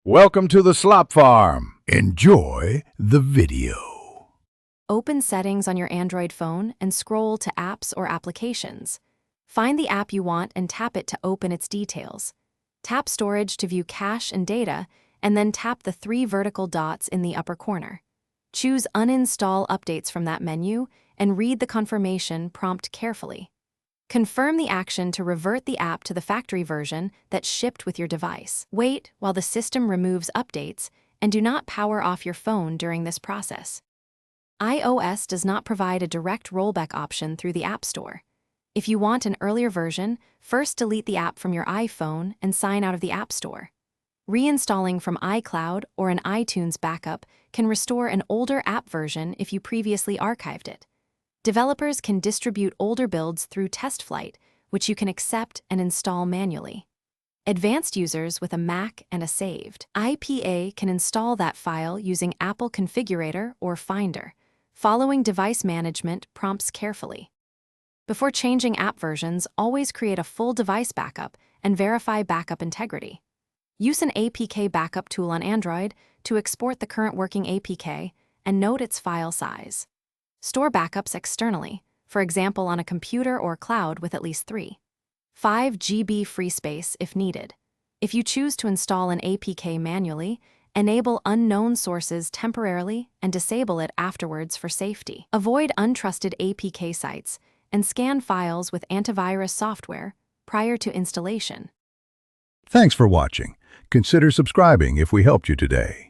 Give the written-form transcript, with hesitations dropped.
Welcome to the Slop Farm. Enjoy the video. Open Settings on your Android phone and scroll to Apps or Applications. Find the app you want and tap it to open its details. Tap Storage to view cache and data, and then tap the 3 vertical dots in the upper corner. Choose Uninstall Updates from that menu and read the confirmation prompt carefully. Confirm the action to revert the app to the factory version that shipped with your device. Wait while the system removes updates, and do not power off your phone during this process. iOS does not provide a direct rollback option through the App Store. If you want an earlier version, first delete the app from your iPhone and sign out of the App Store. Reinstalling from iCloud or an iTunes backup can restore an older app version if you previously archived it. Developers can distribute older builds through TestFlight, which you can accept and install manually. Advanced users with a Mac and a saved IPA can install that file using Apple Configurator or Finder, following device management prompts carefully. Before changing app versions, always create a full device backup and verify backup integrity. Use an APK backup tool on Android to export the current working APK and note its file size. Store backups externally, for example on a computer or cloud with at least 3.5 GB free space if needed. If you choose to install an APK manually, enable unknown sources temporarily and disable it afterwards for safety. Avoid untrusted APK sites and scan files with antivirus software prior to installation. Thanks for watching. Consider subscribing if we helped you today.